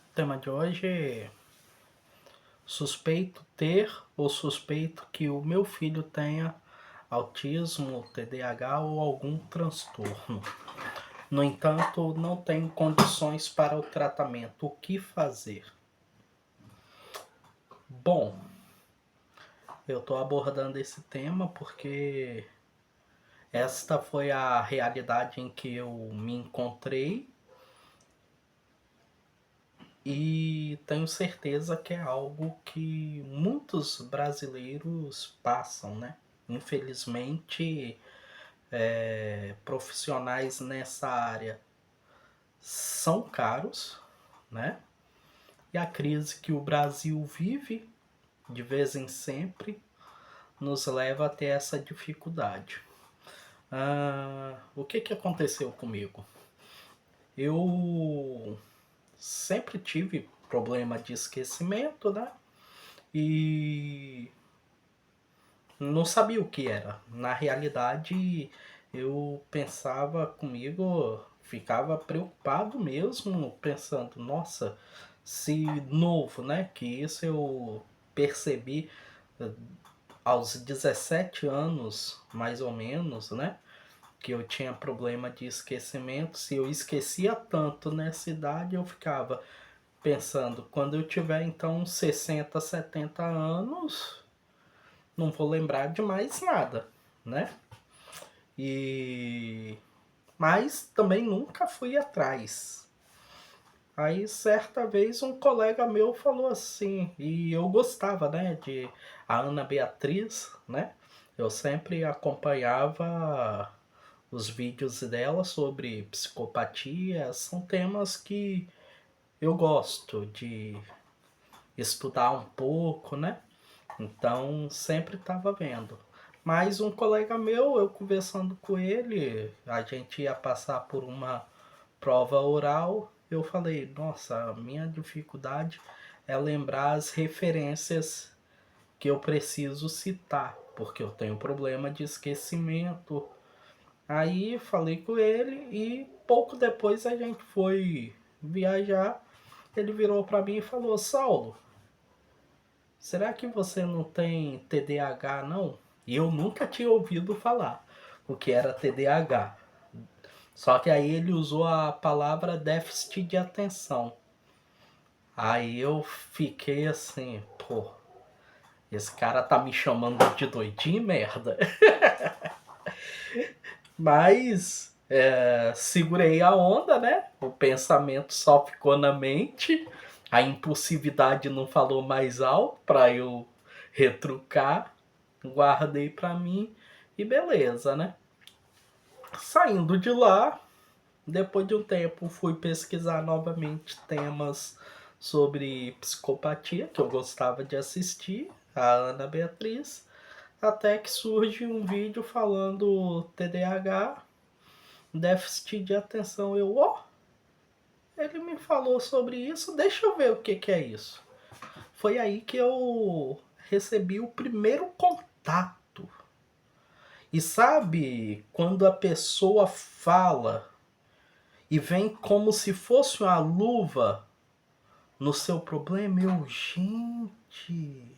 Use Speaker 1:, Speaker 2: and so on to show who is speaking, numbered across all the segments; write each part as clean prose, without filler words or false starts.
Speaker 1: O tema de hoje é suspeito ter ou suspeito que o meu filho tenha autismo, TDAH ou algum transtorno. No entanto, não tenho condições para o tratamento. O que fazer? Bom, eu estou abordando esse tema porque esta foi a realidade em que eu me encontrei e tenho certeza que é algo que muitos brasileiros passam, né? Infelizmente, profissionais nessa área são caros, né? E a crise que o Brasil vive, de vez em sempre, nos leva a ter essa dificuldade. O que aconteceu comigo? Eu sempre tive problema de esquecimento, né? E não sabia o que era. Na realidade, eu pensava comigo, ficava preocupado mesmo, pensando, nossa, se novo, né? Que isso eu percebi aos 17 anos, mais ou menos, né? Que eu tinha problema de esquecimento. Se eu esquecia tanto nessa idade, eu ficava pensando, quando eu tiver então 60, 70 anos, não vou lembrar de mais nada, né? E mas também nunca fui atrás. Aí certa vez um colega meu falou assim, e eu gostava, né, de a Ana Beatriz, né? Eu sempre acompanhava os vídeos dela sobre psicopatia, são temas que eu gosto de estudar um pouco, né? Então sempre estava vendo. Mas um colega meu, eu conversando com ele, a gente ia passar por uma prova oral. Eu falei, nossa, a minha dificuldade é lembrar as referências que eu preciso citar, porque eu tenho problema de esquecimento. Aí falei com ele e pouco depois a gente foi viajar. Ele virou para mim e falou: Saulo, será que você não tem TDAH não? E eu nunca tinha ouvido falar o que era TDAH. Só que aí ele usou a palavra déficit de atenção. Aí eu fiquei assim, pô, esse cara tá me chamando de doidinho, merda. Mas segurei a onda, né? O pensamento só ficou na mente. A impulsividade não falou mais alto para eu retrucar. Guardei para mim e beleza, né? Saindo de lá, depois de um tempo fui pesquisar novamente temas sobre psicopatia, que eu gostava de assistir, a Ana Beatriz, até que surge um vídeo falando TDAH, déficit de atenção. Eu, ó, ele me falou sobre isso, deixa eu ver o que é isso. Foi aí que eu recebi o primeiro contato. E sabe quando a pessoa fala e vem como se fosse uma luva no seu problema? Eu, gente,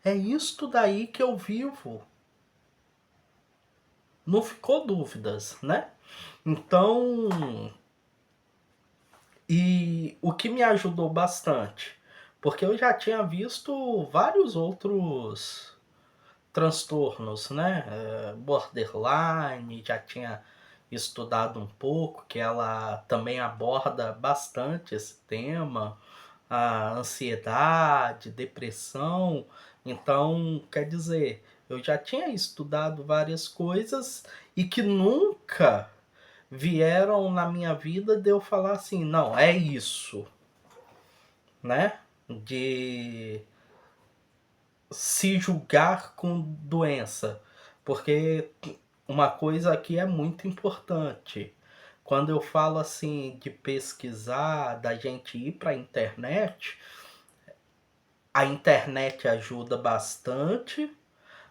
Speaker 1: é isto daí que eu vivo. Não ficou dúvidas, né? Então, e o que me ajudou bastante, porque eu já tinha visto vários outros transtornos, né? Borderline, já tinha estudado um pouco, que ela também aborda bastante esse tema, a ansiedade, depressão. Então, quer dizer, eu já tinha estudado várias coisas e que nunca vieram na minha vida de eu falar assim, não, é isso, né? De se julgar com doença. Porque uma coisa aqui é muito importante. Quando eu falo assim de pesquisar, da gente ir para a internet ajuda bastante,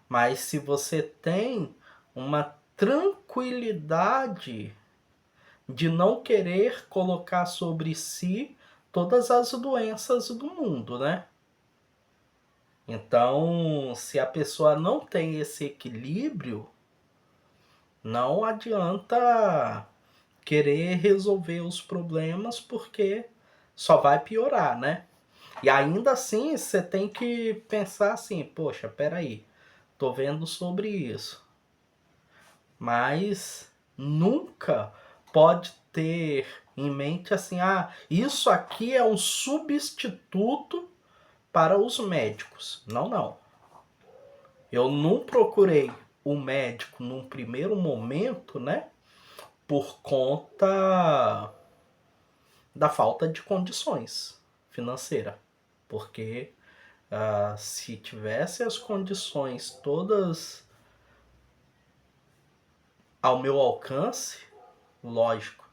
Speaker 1: mas se você tem uma tranquilidade de não querer colocar sobre si todas as doenças do mundo, né? Então, se a pessoa não tem esse equilíbrio, não adianta querer resolver os problemas, porque só vai piorar, né? E ainda assim, você tem que pensar assim: poxa, peraí, tô vendo sobre isso, mas nunca pode ter em mente assim: ah, isso aqui é um substituto para os médicos. Não, não. Eu não procurei o médico num primeiro momento, né? Por conta da falta de condições financeiras. Porque se tivesse as condições todas ao meu alcance, lógico,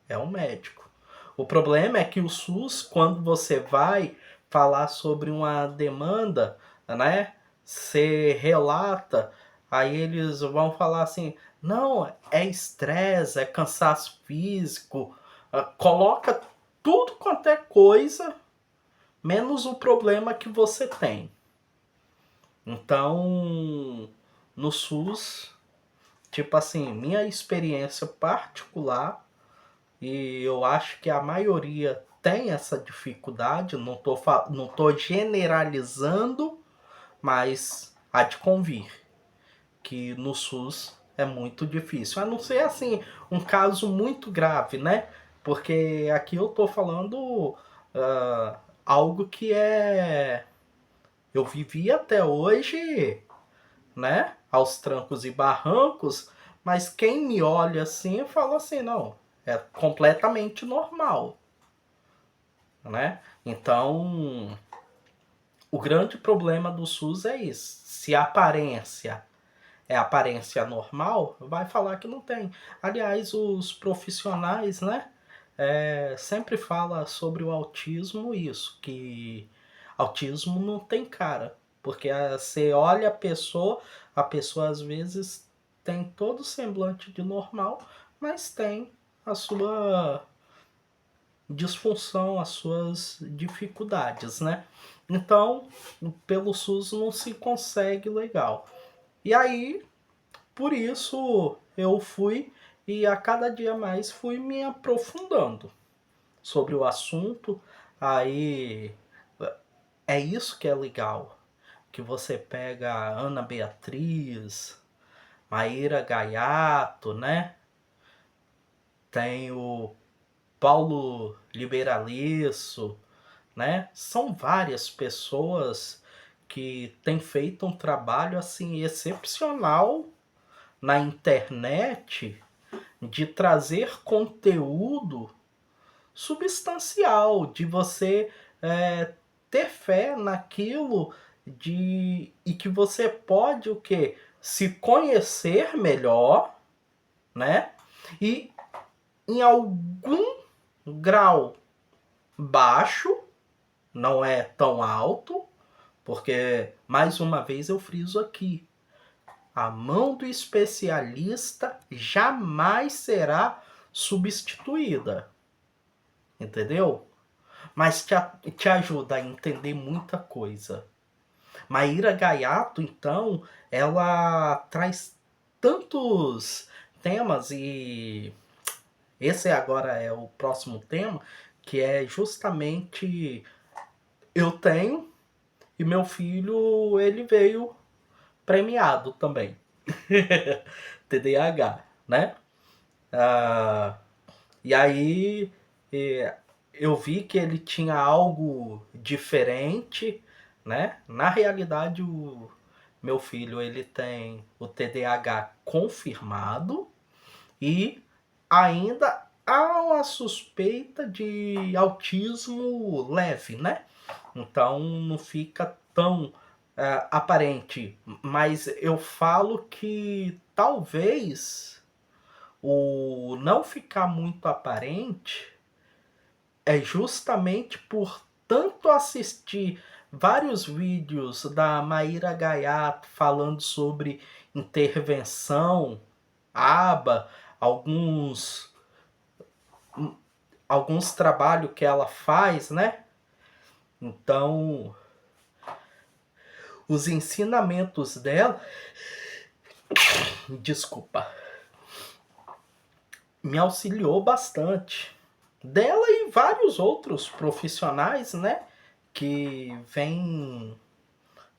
Speaker 1: é um médico. O problema é que o SUS, quando você vai falar sobre uma demanda, né? Você relata, aí eles vão falar assim: não, é estresse, é cansaço físico, coloca tudo quanto é coisa, menos o problema que você tem. Então, no SUS, tipo assim, minha experiência particular, e eu acho que a maioria tem essa dificuldade, não tô generalizando, mas há de convir que no SUS é muito difícil. A não ser assim, um caso muito grave, né? Porque aqui eu tô falando algo que eu vivi até hoje, né? Aos trancos e barrancos, mas quem me olha assim fala assim: não, é completamente normal, né? Então, o grande problema do SUS é isso. Se a aparência é aparência normal, vai falar que não tem. Aliás, os profissionais, né? Sempre fala sobre o autismo isso, que autismo não tem cara. Porque você olha a pessoa às vezes tem todo o semblante de normal, mas tem a sua disfunção, as suas dificuldades, né? Então, pelo SUS não se consegue legal. E aí, por isso, eu fui e a cada dia mais fui me aprofundando sobre o assunto. Aí é isso que é legal, que você pega a Ana Beatriz, Maíra Gaiato, né? Tem o Paulo Liberalesso, né? São várias pessoas que têm feito um trabalho assim excepcional na internet de trazer conteúdo substancial, de você ter fé naquilo e que você pode o quê? Se conhecer melhor, né? E em algum grau baixo, não é tão alto, porque mais uma vez eu friso aqui, a mão do especialista jamais será substituída, entendeu? Mas te ajuda a entender muita coisa. Maíra Gaiato, então, ela traz tantos temas, e esse agora é o próximo tema, que é justamente: eu tenho, e meu filho, ele veio premiado também. TDAH, né? Ah, e aí eu vi que ele tinha algo diferente, né? Na realidade, o meu filho, ele tem o TDAH confirmado e ainda há uma suspeita de autismo leve, né? Então não fica tão aparente, mas eu falo que talvez o não ficar muito aparente é justamente por tanto assistir vários vídeos da Maíra Gaiato falando sobre intervenção, aba, alguns alguns trabalhos que ela faz, né? Então, os ensinamentos dela, desculpa, me auxiliou bastante. Dela e vários outros profissionais, né? Que vêm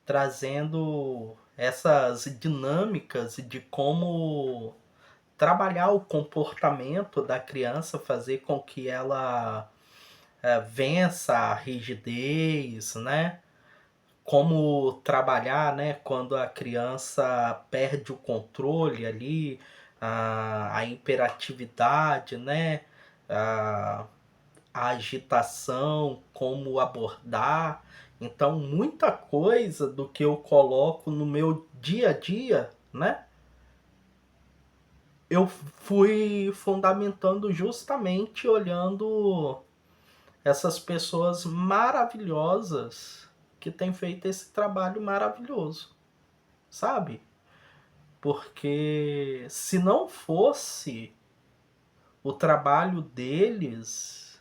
Speaker 1: trazendo essas dinâmicas de como trabalhar o comportamento da criança, fazer com que ela vença a rigidez, né? Como trabalhar, né, quando a criança perde o controle ali, a hiperatividade, né, a, a agitação, como abordar. Então, muita coisa do que eu coloco no meu dia a dia, né, eu fui fundamentando justamente olhando essas pessoas maravilhosas que têm feito esse trabalho maravilhoso, sabe? Porque se não fosse o trabalho deles,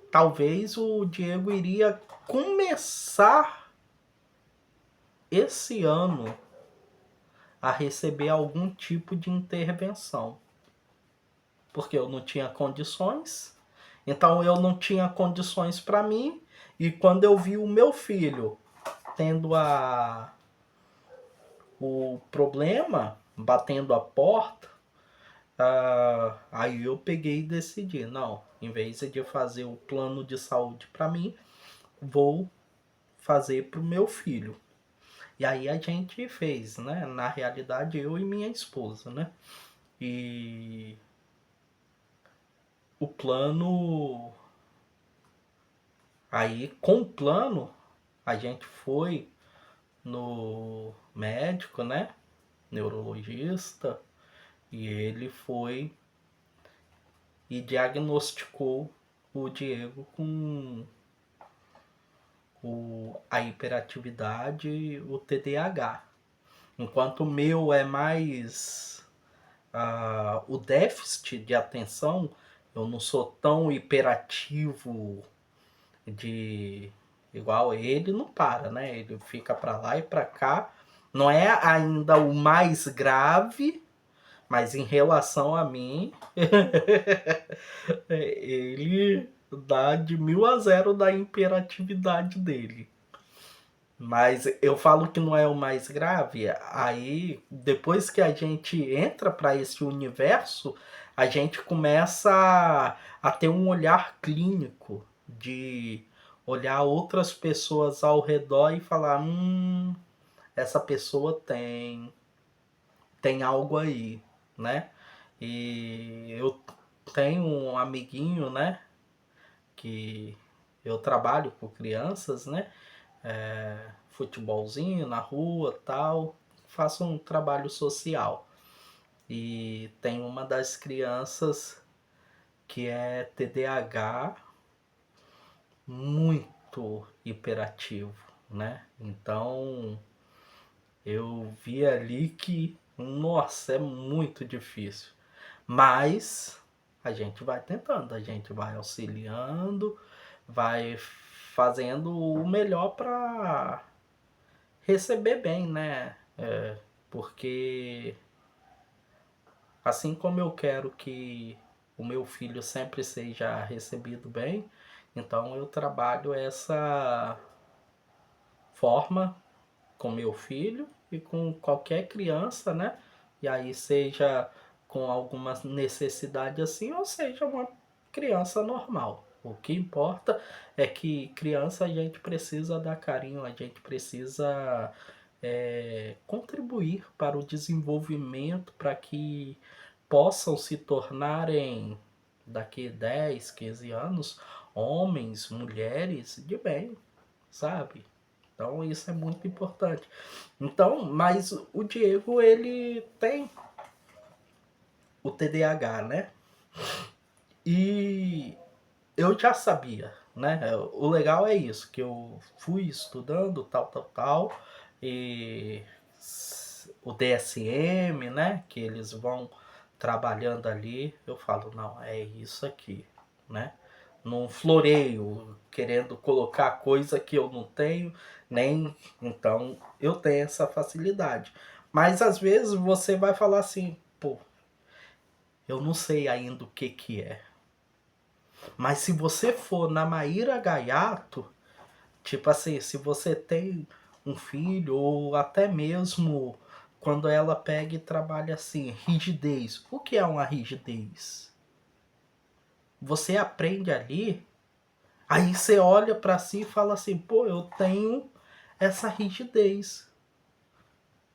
Speaker 1: talvez o Diego iria começar esse ano a receber algum tipo de intervenção. Porque eu não tinha condições, então eu não tinha condições para mim, e quando eu vi o meu filho tendo o problema, batendo a porta, aí eu peguei e decidi, não, em vez de fazer o plano de saúde para mim, vou fazer para o meu filho. E aí a gente fez, né? Na realidade, eu e minha esposa, né? E o plano. Aí, com o plano, a gente foi no médico, né? Neurologista. E ele foi e diagnosticou o Diego com a hiperatividade e o TDAH. Enquanto o meu é mais o déficit de atenção, eu não sou tão hiperativo de igual ele, não para, né? Ele fica para lá e para cá. Não é ainda o mais grave, mas em relação a mim, ele dá de 1000 a 0 da imperatividade dele. Mas eu falo que não é o mais grave, aí depois que a gente entra para esse universo, a gente começa a ter um olhar clínico de olhar outras pessoas ao redor e falar, essa pessoa tem algo aí, né? E eu tenho um amiguinho, né, que eu trabalho com crianças, né? Futebolzinho na rua, tal, faço um trabalho social. E tem uma das crianças que é TDAH muito hiperativo, né? Então, eu vi ali que, nossa, é muito difícil. Mas a gente vai tentando, a gente vai auxiliando, vai fazendo o melhor para receber bem, né? Porque assim como eu quero que o meu filho sempre seja recebido bem, então eu trabalho essa forma com meu filho e com qualquer criança, né? E aí seja com alguma necessidade assim, ou seja uma criança normal. O que importa é que criança a gente precisa dar carinho, a gente precisa contribuir para o desenvolvimento, para que possam se tornarem, daqui 10, 15 anos, homens, mulheres de bem, sabe? Então isso é muito importante. Então, mas o Diego, ele tem o TDAH, né? E eu já sabia, né? O legal é isso, que eu fui estudando tal, e o DSM, né? Que eles vão trabalhando ali, eu falo, não, é isso aqui, né? Não floreio, querendo colocar coisa que eu não tenho, nem... Então, eu tenho essa facilidade. Mas, às vezes, você vai falar assim, pô, eu não sei ainda o que que é. Mas se você for na Maíra Gaiato, tipo assim, se você tem um filho, ou até mesmo quando ela pega e trabalha assim, rigidez. O que é uma rigidez? Você aprende ali, aí você olha pra si e fala assim, pô, eu tenho essa rigidez.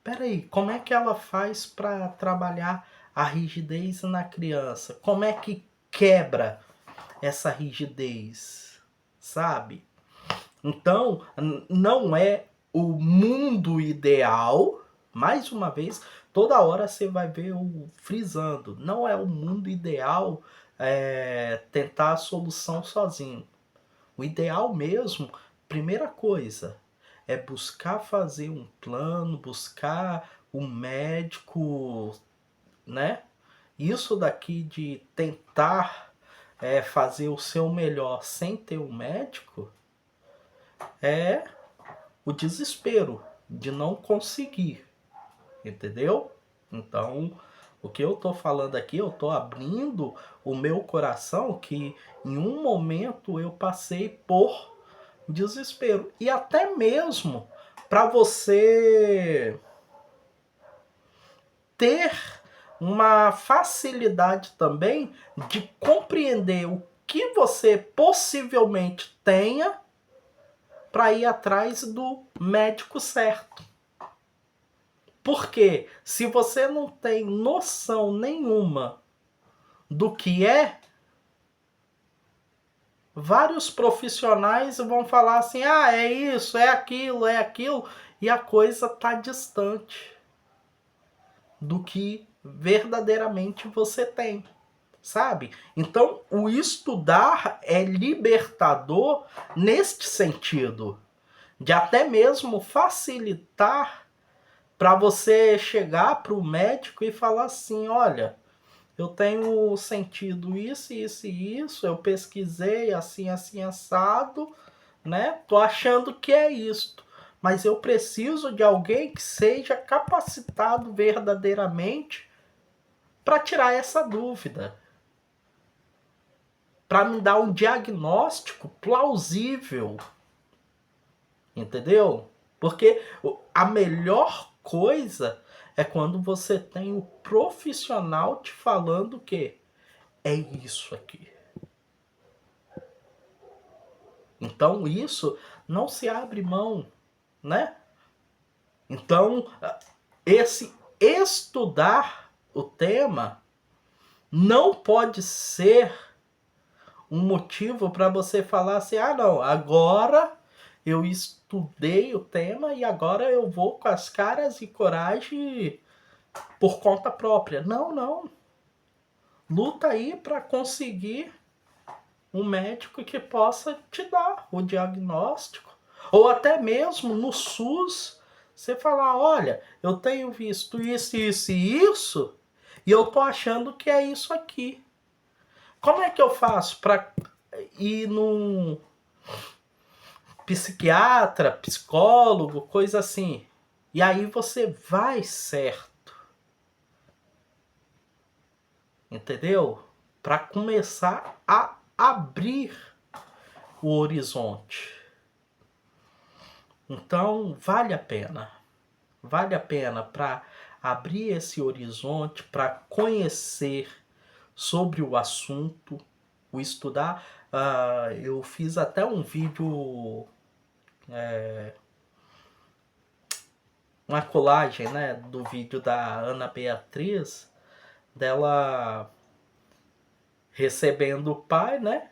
Speaker 1: Peraí, como é que ela faz pra trabalhar a rigidez na criança? Como é que quebra essa rigidez? Sabe? Então, não é o mundo ideal. Mais uma vez, toda hora você vai ver o frisando. Não é o mundo ideal tentar a solução sozinho. O ideal mesmo, primeira coisa, é buscar fazer um plano, buscar um médico, né? Isso daqui de tentar fazer o seu melhor sem ter um médico é o desespero de não conseguir, entendeu? Então, o que eu tô falando aqui, eu tô abrindo o meu coração que em um momento eu passei por desespero. E até mesmo para você ter uma facilidade também de compreender o que você possivelmente tenha para ir atrás do médico certo. Porque se você não tem noção nenhuma do que é, vários profissionais vão falar assim, ah, é isso, é aquilo, e a coisa está distante do que verdadeiramente você tem, sabe? Então, o estudar é libertador neste sentido, de até mesmo facilitar para você chegar para o médico e falar assim, olha, eu tenho sentido isso, eu pesquisei assim, assim, assado, né? Tô achando que é isto, mas eu preciso de alguém que seja capacitado verdadeiramente para tirar essa dúvida, para me dar um diagnóstico plausível, entendeu? Porque a melhor coisa é quando você tem o profissional te falando que é isso aqui. Então isso não se abre mão, né? Então esse estudar o tema não pode ser um motivo para você falar assim, ah não, agora eu estudei o tema e agora eu vou com as caras e coragem por conta própria. Não, não. Luta aí para conseguir um médico que possa te dar o diagnóstico. Ou até mesmo no SUS, você falar, olha, eu tenho visto isso e isso, e eu tô achando que é isso aqui. Como é que eu faço para ir num psiquiatra, psicólogo, coisa assim? E aí você vai certo. Entendeu? Para começar a abrir o horizonte. Então, vale a pena. Vale a pena para abrir esse horizonte, para conhecer sobre o assunto, o estudar. Eu fiz até um vídeo, uma colagem, né, do vídeo da Ana Beatriz, dela recebendo o pai, né?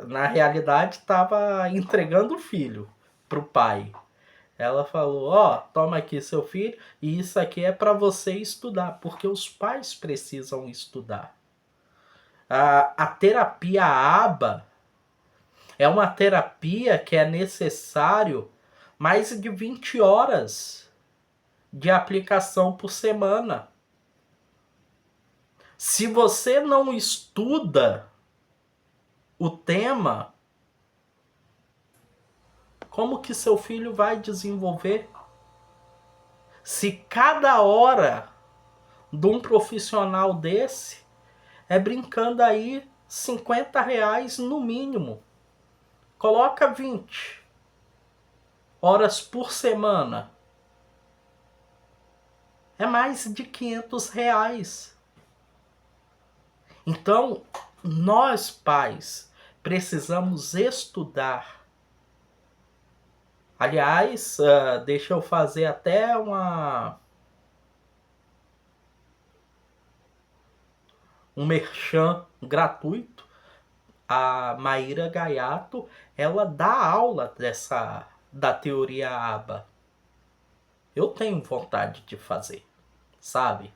Speaker 1: Na realidade, estava entregando o filho pro pai. Ela falou, ó, toma aqui seu filho, e isso aqui é para você estudar, porque os pais precisam estudar. A terapia ABA é uma terapia que é necessário mais de 20 horas de aplicação por semana. Se você não estuda o tema, como que seu filho vai desenvolver? Se cada hora de um profissional desse é brincando aí R$ 50 no mínimo. Coloca 20 horas por semana. É mais de R$ 500. Então, nós pais precisamos estudar. Aliás, deixa eu fazer até um merchan gratuito. A Maíra Gaiato, ela dá aula da teoria ABA. Eu tenho vontade de fazer, sabe?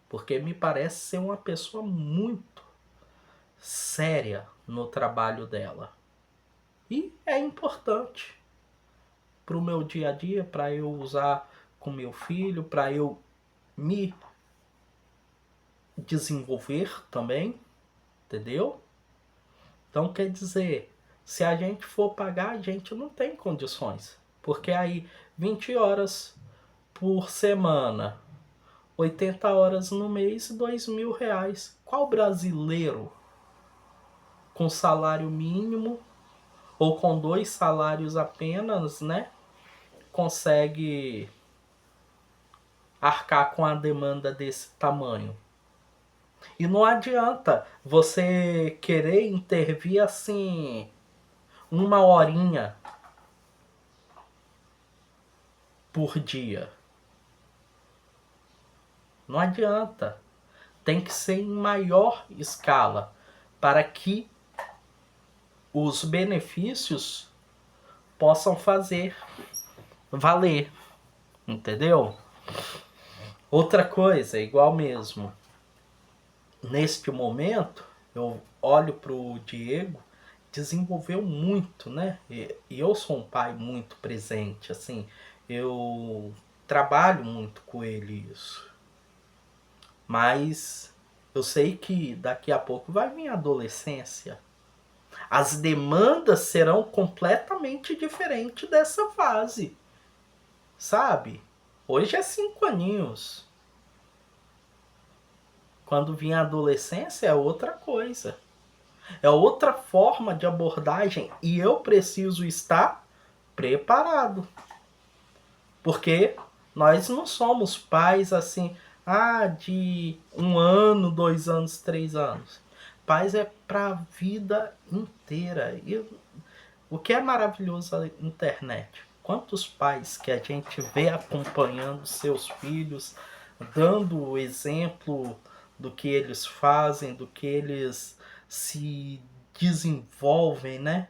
Speaker 1: Porque me parece ser uma pessoa muito séria no trabalho dela. E é importante para o meu dia a dia, para eu usar com meu filho, para eu me desenvolver também, entendeu? Então quer dizer, se a gente for pagar, a gente não tem condições. Porque aí 20 horas por semana, 80 horas no mês, R$ 2.000. Qual brasileiro com salário mínimo ou com 2 salários apenas, né, consegue arcar com a demanda desse tamanho? E não adianta você querer intervir assim, uma horinha por dia. Não adianta. Tem que ser em maior escala para que os benefícios possam fazer valer. Entendeu? Outra coisa, igual mesmo. Neste momento, eu olho para o Diego, desenvolveu muito, né? E eu sou um pai muito presente, assim. Eu trabalho muito com ele isso. Mas eu sei que daqui a pouco vai vir a adolescência. As demandas serão completamente diferentes dessa fase, sabe? Hoje é 5 aninhos. Quando vir a adolescência é outra coisa. É outra forma de abordagem e eu preciso estar preparado. Porque nós não somos pais assim, de 1 ano, 2 anos, 3 anos. Pais é para a vida inteira. E o que é maravilhoso na internet? Quantos pais que a gente vê acompanhando seus filhos, dando o exemplo do que eles fazem, do que eles se desenvolvem, né?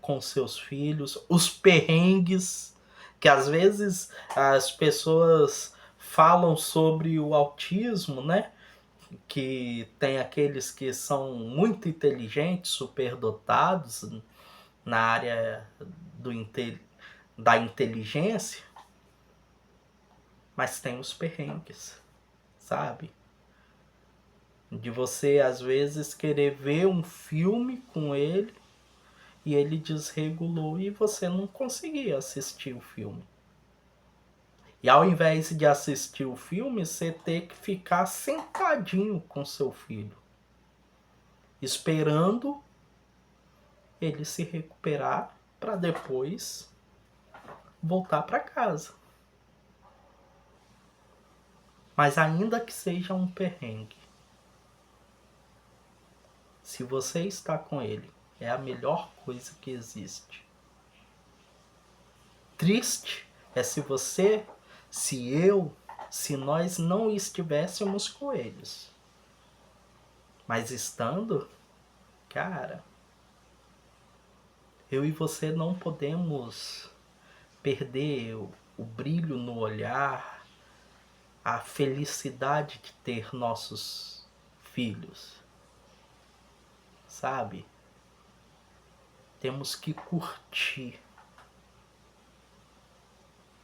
Speaker 1: Com seus filhos, os perrengues, que às vezes as pessoas falam sobre o autismo, né? Que tem aqueles que são muito inteligentes, superdotados na área da inteligência, mas tem os perrengues, sabe? De você às vezes querer ver um filme com ele e ele desregulou e você não conseguia assistir o filme. E ao invés de assistir o filme, você ter que ficar sentadinho com seu filho, esperando ele se recuperar para depois voltar para casa. Mas ainda que seja um perrengue, se você está com ele, é a melhor coisa que existe. Triste é se nós não estivéssemos com eles. Mas estando, cara, eu e você não podemos perder o brilho no olhar, a felicidade de ter nossos filhos, sabe? Temos que curtir,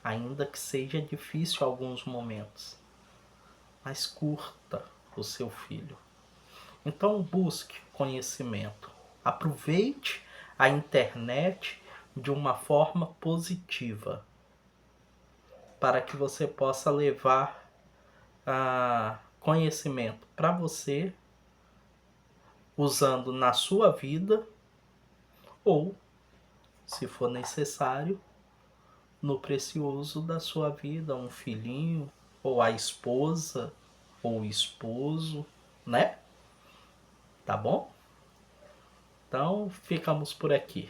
Speaker 1: ainda que seja difícil alguns momentos, mas curta, o seu filho. Então busque conhecimento. Aproveite a internet de uma forma positiva, para que você possa levar conhecimento para você, usando na sua vida, ou, se for necessário, no precioso da sua vida, um filhinho, ou a esposa, ou o esposo, né? Tá bom? Então, ficamos por aqui.